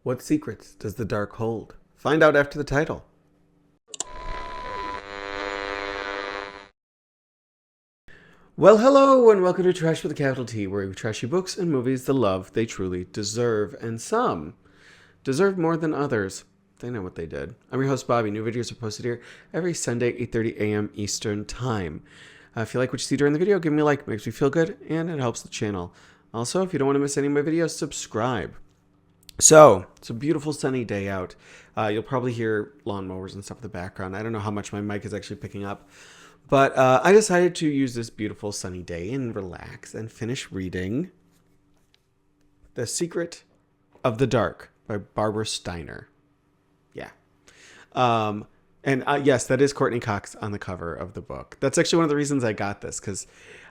What secrets does the dark hold? Find out after the title. Well, hello, and welcome to Trash with a capital T, where we trash you books and movies the love they truly deserve, and some deserve more than others. They know what they did. I'm your host, Bobby. New videos are posted here every Sunday, 8:30 a.m. Eastern Time. If you like what you see during the video, give me a like. It makes me feel good, and it helps the channel. Also, if you don't want to miss any of my videos, subscribe. So, it's a beautiful sunny day out. You'll probably hear lawnmowers and stuff in the background. I don't know how much my mic is actually picking up. But I decided to use this beautiful sunny day and relax and finish reading The Secret of the Dark by Barbara Steiner. Yeah. Yes, that is Courtney Cox on the cover of the book. That's actually one of the reasons I got this, because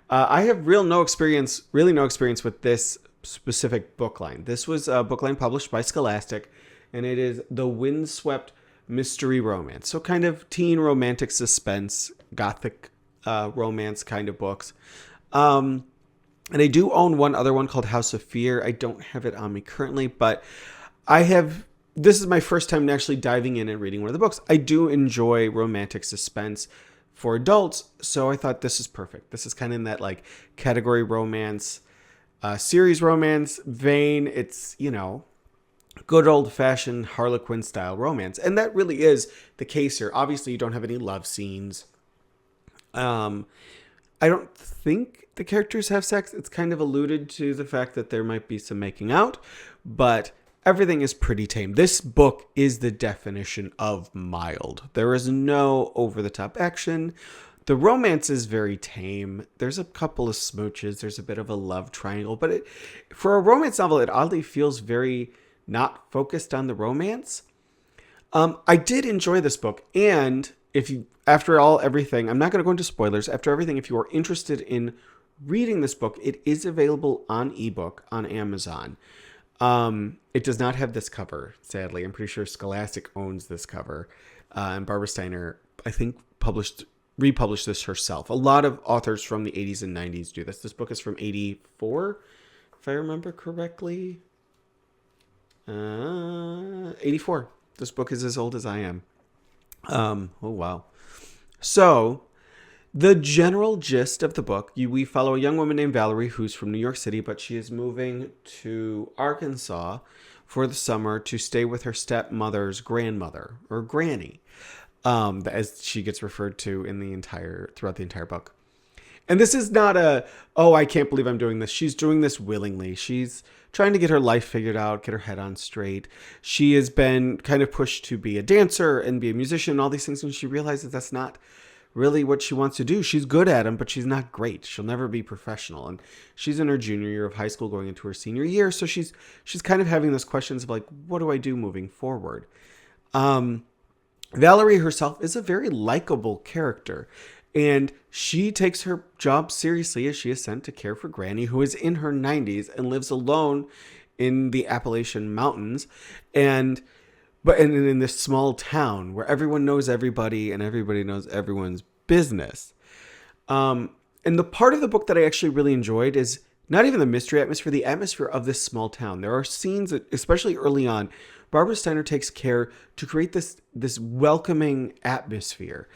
I have really no experience with this specific book line. This was a book line published by Scholastic, and it is The Windswept Mystery Romance. So kind of teen romantic suspense, gothic romance kind of books. And I do own one other one called House of Fear. I don't have it on me currently, but this is my first time actually diving in and reading one of the books. I do enjoy romantic suspense for adults, so I thought this is perfect. This is kind of in that like category romance, series romance vein. It's, good old-fashioned Harlequin style romance, and that really is the case here. Obviously, you don't have any love scenes. I don't think the characters have sex. It's kind of alluded to the fact that there might be some making out, but everything is pretty tame. This book is the definition of mild. There is no over-the-top action. The romance is very tame. There's a couple of smooches. There's a bit of a love triangle, but for a romance novel, it oddly feels very not focused on the romance. I did enjoy this book, and after everything, I'm not going to go into spoilers. After everything, if you are interested in reading this book, it is available on ebook on Amazon. It does not have this cover, sadly. I'm pretty sure Scholastic owns this cover, and Barbara Steiner, I think, republished this herself. A lot of authors from the 80s and 90s do this. This book is from 84, if I remember correctly. 84. This book is as old as I am. Oh, wow. So, the general gist of the book, we follow a young woman named Valerie who's from New York City, but she is moving to Arkansas for the summer to stay with her stepmother's grandmother, or granny, as she gets referred to throughout the entire book. And this is not I can't believe I'm doing this. She's doing this willingly. She's trying to get her life figured out, get her head on straight. She has been kind of pushed to be a dancer and be a musician and all these things, and she realizes that's not really what she wants to do. She's good at them, but she's not great. She'll never be professional. And she's in her junior year of high school going into her senior year, so she's kind of having those questions of like, what do I do moving forward? Valerie herself is a very likable character. And she takes her job seriously as she is sent to care for Granny, who is in her 90s and lives alone in the Appalachian Mountains, and in this small town where everyone knows everybody and everybody knows everyone's business. And the part of the book that I actually really enjoyed is not even the mystery atmosphere, the atmosphere of this small town. There are scenes that, especially early on, Barbara Steiner takes care to create this welcoming atmosphere.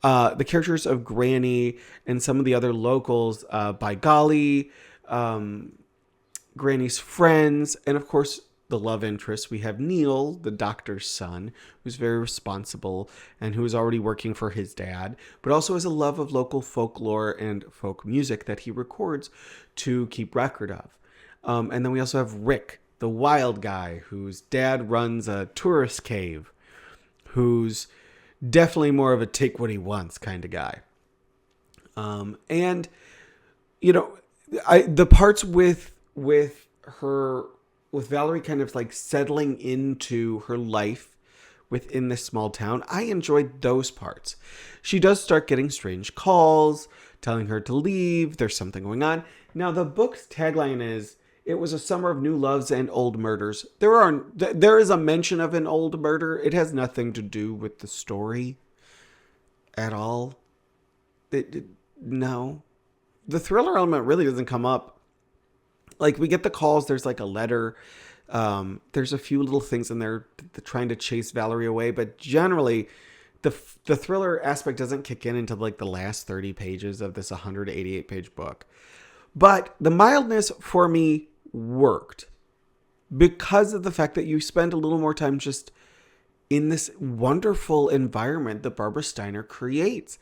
The characters of Granny and some of the other locals, by golly, Granny's friends, and of course the love interest. We have Neil, the doctor's son, who's very responsible and who is already working for his dad, but also has a love of local folklore and folk music that he records to keep record of. And then we also have Rick, the wild guy whose dad runs a tourist cave, who's definitely more of a take what he wants kind of guy. The parts with Valerie kind of like settling into her life within this small town, I enjoyed those parts. She does start getting strange calls telling her to leave. There's something going on. Now, the book's tagline is, "It was a summer of new loves and old murders." There is a mention of an old murder. It has nothing to do with the story at all. No. The thriller element really doesn't come up. Like, we get the calls. There's like a letter There's a few little things in there trying to chase Valerie away, but generally the thriller aspect doesn't kick in until like the last 30 pages of this 188 page book. But the mildness for me worked because of the fact that you spend a little more time just in this wonderful environment that Barbara Steiner creates.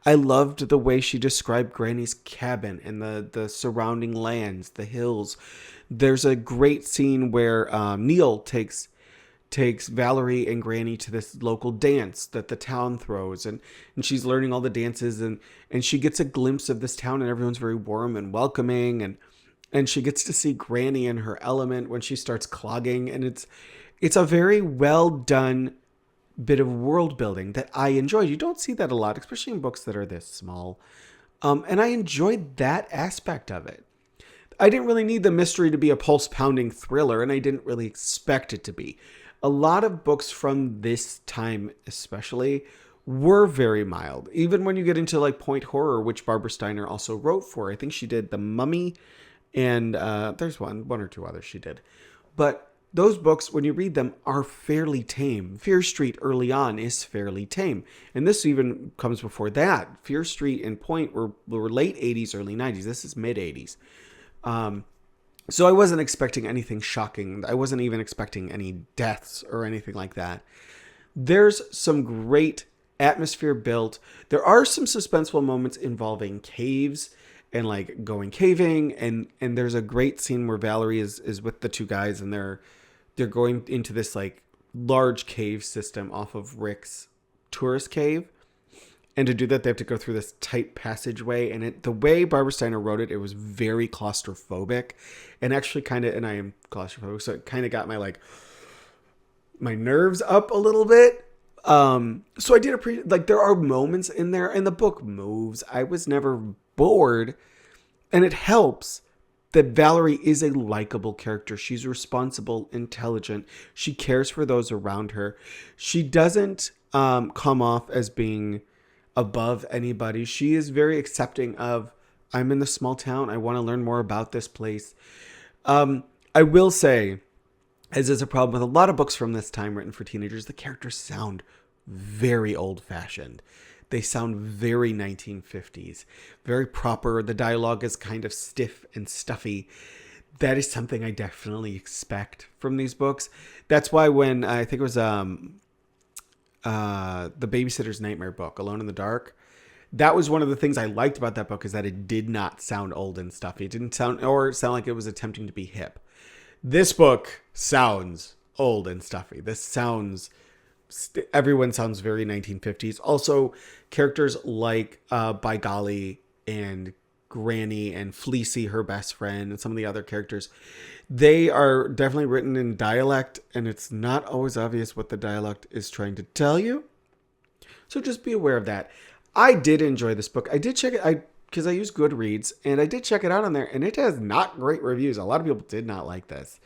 I loved the way she described Granny's cabin and the surrounding lands, the hills. There's a great scene where Neil takes Valerie and Granny to this local dance that the town throws, and she's learning all the dances, and she gets a glimpse of this town, and everyone's very warm and welcoming, and she gets to see Granny in her element when she starts clogging, and it's a very well done bit of world building that I enjoyed. You don't see that a lot, especially in books that are this small. And I enjoyed that aspect of it. I didn't really need the mystery to be a pulse pounding thriller, and I didn't really expect it to be. A lot of books from this time especially were very mild. Even when you get into like point horror, which Barbara Steiner also wrote for. I think she did The Mummy, and there's one or two others she did. But those books, when you read them, are fairly tame. Fear Street early on is fairly tame. And this even comes before that. Fear Street and Point were late 80s, early 90s. This is mid 80s. So I wasn't expecting anything shocking. I wasn't even expecting any deaths or anything like that. There's some great atmosphere built. There are some suspenseful moments involving caves and like going caving. And there's a great scene where Valerie is with the two guys, and they're going into this like large cave system off of Rick's tourist cave. And to do that, they have to go through this tight passageway. And the way Barbara Steiner wrote it, it was very claustrophobic. And actually and I am claustrophobic, so it kind of got my nerves up a little bit. So I did appreciate, like, there are moments in there, and the book moves. I was never bored. And it helps that Valerie is a likable character. She's responsible, intelligent. She cares for those around her. She doesn't come off as being above anybody. She is very accepting of, I'm in the small town. I want to learn more about this place. I will say, as is a problem with a lot of books from this time written for teenagers, the characters sound very old-fashioned. They sound very 1950s, very proper. The dialogue is kind of stiff and stuffy. That is something I definitely expect from these books. That's why when I think it was the Babysitter's Nightmare book, Alone in the Dark, that was one of the things I liked about that book, is that it did not sound old and stuffy. It didn't sound like it was attempting to be hip. This book sounds old and stuffy. Everyone sounds very 1950s. Also, characters like By Golly and Granny and Fleecy, her best friend, and some of the other characters, they are definitely written in dialect, and it's not always obvious what the dialect is trying to tell you. So just be aware of that. I did enjoy this book. I did check it because I use Goodreads, and I did check it out on there, and it has not great reviews. A lot of people did not like this,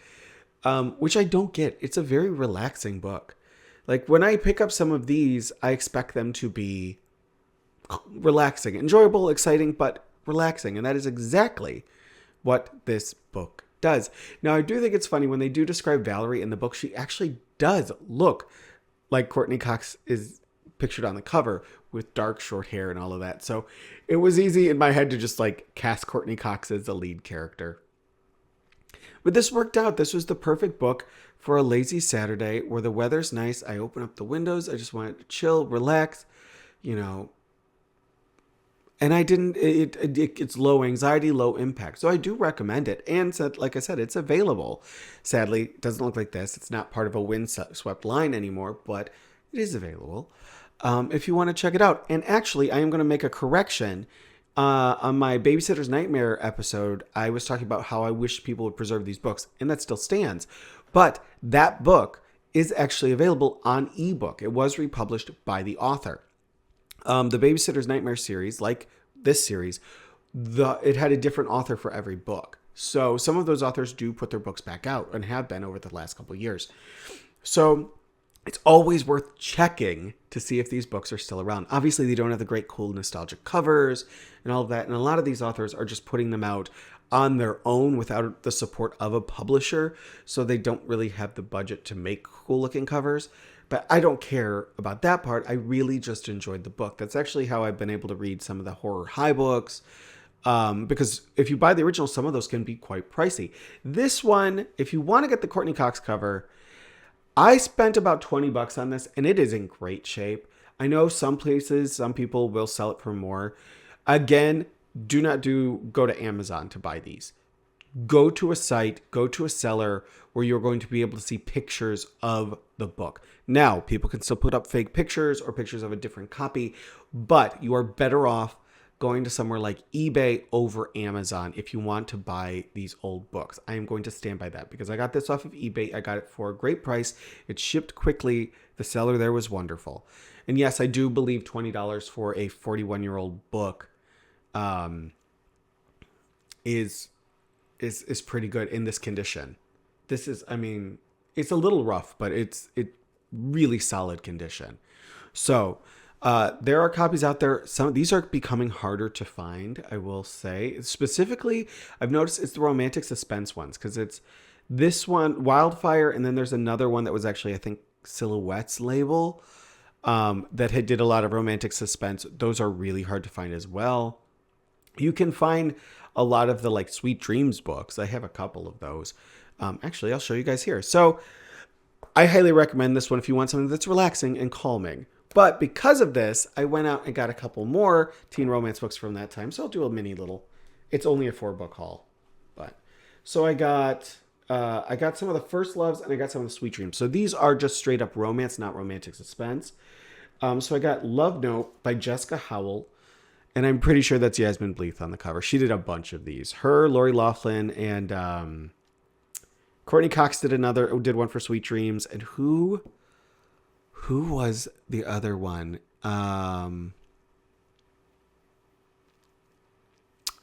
which I don't get. It's a very relaxing book. Like, when I pick up some of these, I expect them to be relaxing, enjoyable, exciting, but relaxing. And that is exactly what this book does. Now, I do think it's funny when they do describe Valerie in the book, she actually does look like Courtney Cox is pictured on the cover, with dark short hair and all of that. So it was easy in my head to just like cast Courtney Cox as the lead character. But this worked out. This was the perfect book for a lazy Saturday where the weather's nice. I open up the windows. I just wanted to chill, relax, and I didn't, it's low anxiety, low impact. So I do recommend it. And like I said, it's available. Sadly, it doesn't look like this. It's not part of a windswept line anymore, but it is available if you want to check it out. And actually, I am going to make a correction. On my Babysitter's Nightmare episode, I was talking about how I wish people would preserve these books, and that still stands. But that book is actually available on ebook. It was republished by the author. The Babysitter's Nightmare series, like this series, it had a different author for every book. So some of those authors do put their books back out, and have been over the last couple of years. So it's always worth checking to see if these books are still around. Obviously, they don't have the great, cool, nostalgic covers and all of that. And a lot of these authors are just putting them out on their own without the support of a publisher. So they don't really have the budget to make cool looking covers. But I don't care about that part. I really just enjoyed the book. That's actually how I've been able to read some of the horror high books. Because if you buy the original, some of those can be quite pricey. This one, if you want to get the Courtney Cox cover, I spent about $20 on this, and it is in great shape. I know some places, some people will sell it for more. Again, do not go to Amazon to buy these. Go to a site, go to a seller where you're going to be able to see pictures of the book. Now, people can still put up fake pictures or pictures of a different copy, but you are better off going to somewhere like eBay over Amazon if you want to buy these old books. I am going to stand by that because I got this off of eBay. I got it for a great price. It shipped quickly. The seller there was wonderful. And yes, I do believe $20 for a 41-year-old book is pretty good in this condition. This is, I mean, it's a little rough, but it's really solid condition. So there are copies out there. Some of these are becoming harder to find, I will say. Specifically, I've noticed it's the romantic suspense ones because it's this one, Wildfire, and then there's another one that was actually, I think, Silhouette's label that did a lot of romantic suspense. Those are really hard to find as well. You can find a lot of the like Sweet Dreams books. I have a couple of those. Actually, I'll show you guys here. So I highly recommend this one if you want something that's relaxing and calming. But because of this, I went out and got a couple more teen romance books from that time. So I'll do a mini little. It's only a 4-book haul, but so I got some of the First Loves and I got some of the Sweet Dreams. So these are just straight up romance, not romantic suspense. So I got Love Note by Jessica Howell, and I'm pretty sure that's Yasmin Bleeth on the cover. She did a bunch of these. Her, Lori Loughlin, and Courtney Cox did one for Sweet Dreams, and who was the other one? I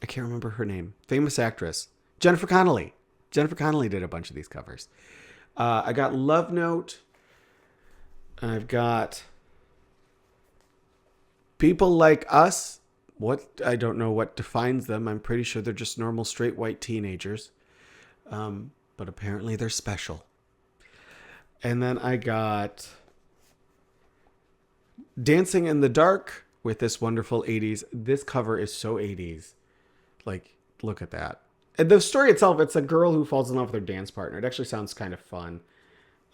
can't remember her name. Famous actress. Jennifer Connelly. Jennifer Connelly did a bunch of these covers. I got Love Note. I've got People Like Us. I don't know what defines them. I'm pretty sure they're just normal straight white teenagers. But apparently they're special. And then I got Dancing in the Dark with this wonderful 80s. This cover is so 80s. Like, look at that. And the story itself, it's a girl who falls in love with her dance partner. It actually sounds kind of fun.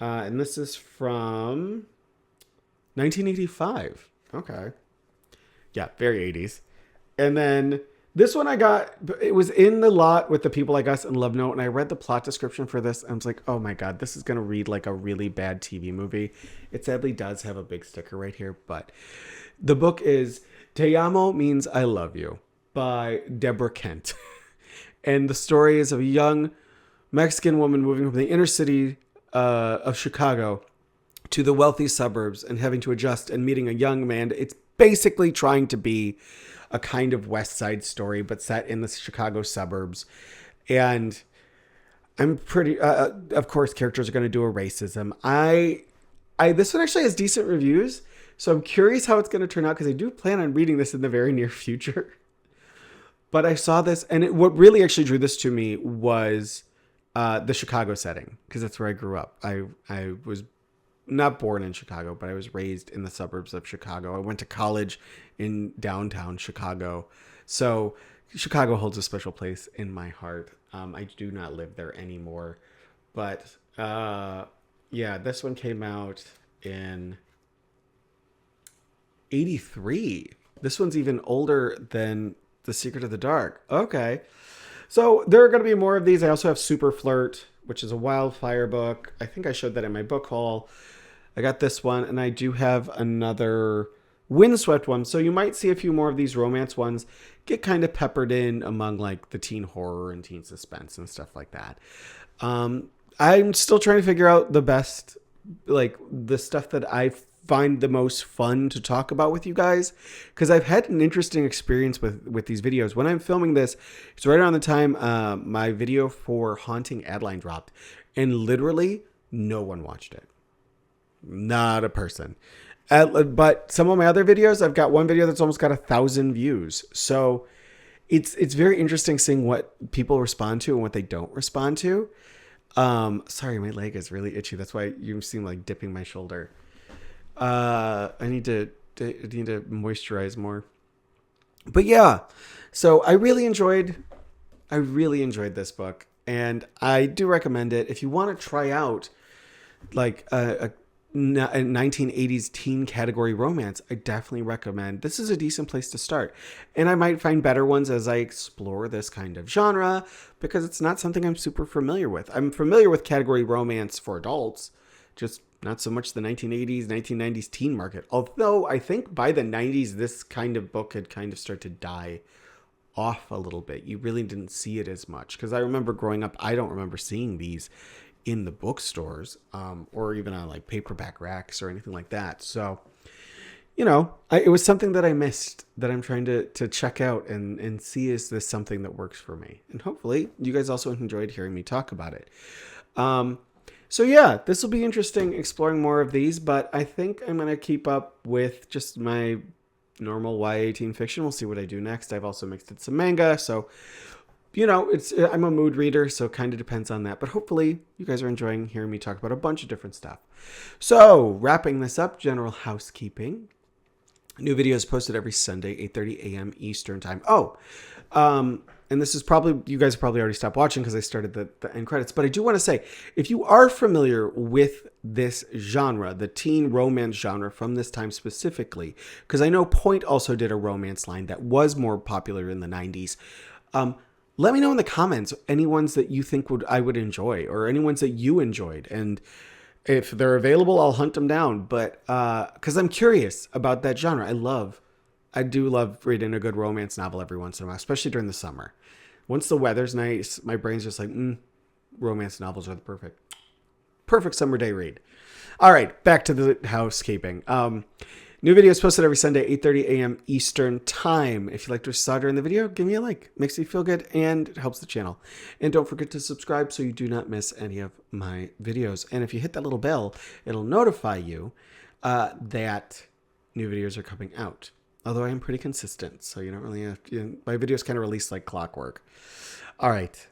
And this is from 1985. Okay. Yeah, very 80s. And then this one I got, it was in the lot with the People Like Us and Love Note. And I read the plot description for this. And I was like, oh my God, this is going to read like a really bad TV movie. It sadly does have a big sticker right here. But the book is Te Amo Means I Love You by Deborah Kent. And the story is of a young Mexican woman moving from the inner city of Chicago to the wealthy suburbs and having to adjust and meeting a young man. It's basically trying to be a kind of West Side Story, but set in the Chicago suburbs. And I'm pretty, of course, characters are going to do a racism. This one actually has decent reviews, so I'm curious how it's going to turn out because I do plan on reading this in the very near future. But I saw this, and what really actually drew this to me was the Chicago setting, because that's where I grew up. I was not born in Chicago, but I was raised in the suburbs of Chicago. I went to college in downtown Chicago. So Chicago holds a special place in my heart. I do not live there anymore. But yeah, this one came out in 83. This one's even older than The Secret of the Dark. Okay. So there are going to be more of these. I also have Super Flirt, which is a Wildfire book. I think I showed that in my book haul. I got this one, and I do have another Windswept one. So you might see a few more of these romance ones get kind of peppered in among like the teen horror and teen suspense and stuff like that. I'm still trying to figure out the best, like the stuff that I find the most fun to talk about with you guys, because I've had an interesting experience with these videos. When I'm filming this, it's right around the time my video for Haunting Adeline dropped, and literally no one watched it. Not a person. But some of my other videos, I've got one video that's almost got 1,000 views. So it's very interesting seeing what people respond to and what they don't respond to. Sorry, my leg is really itchy. That's why you seem like dipping my shoulder. I need to moisturize more. But yeah, so I really enjoyed this book, and I do recommend it if you want to try out like a 1980s teen category romance. I definitely recommend. This is a decent place to start, and I might find better ones as I explore this kind of genre, because it's not something I'm super familiar with. I'm familiar with category romance for adults, just not so much the 1980s, 1990s teen market. Although I think by the 90s, this kind of book had kind of started to die off a little bit. You really didn't see it as much, because I remember growing up, I don't remember seeing these in the bookstores, or even on like paperback racks or anything like that. So, it was something that I missed, that I'm trying to check out and see, is this something that works for me? And hopefully you guys also enjoyed hearing me talk about it. So yeah, this will be interesting exploring more of these, but I think I'm going to keep up with just my normal YA teen fiction. We'll see what I do next. I've also mixed in some manga, so I'm a mood reader, so it kind of depends on that. But hopefully you guys are enjoying hearing me talk about a bunch of different stuff. So wrapping this up, general housekeeping. New videos posted every Sunday, 8:30 a.m. Eastern time. And this is probably, you guys probably already stopped watching because I started the end credits. But I do want to say, if you are familiar with this genre, the teen romance genre from this time specifically, because I know Point also did a romance line that was more popular in the 90s. Let me know in the comments any ones that you think I would enjoy, or any ones that you enjoyed. And if they're available, I'll hunt them down. But because I'm curious about that genre. I do love reading a good romance novel every once in a while, especially during the summer. Once the weather's nice, my brain's just like, romance novels are the perfect summer day read. All right, back to the housekeeping. New videos posted every Sunday, 8:30 a.m. Eastern time. If you liked what you saw during the video, give me a like. Makes me feel good and it helps the channel. And don't forget to subscribe so you do not miss any of my videos. And if you hit that little bell, it'll notify you that new videos are coming out. Although I am pretty consistent, so you don't really have to, my videos kind of release like clockwork. All right.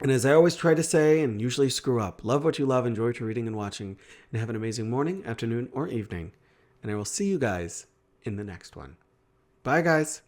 And as I always try to say, and usually screw up, love what you love, enjoy what you're reading and watching, and have an amazing morning, afternoon, or evening. And I will see you guys in the next one. Bye, guys.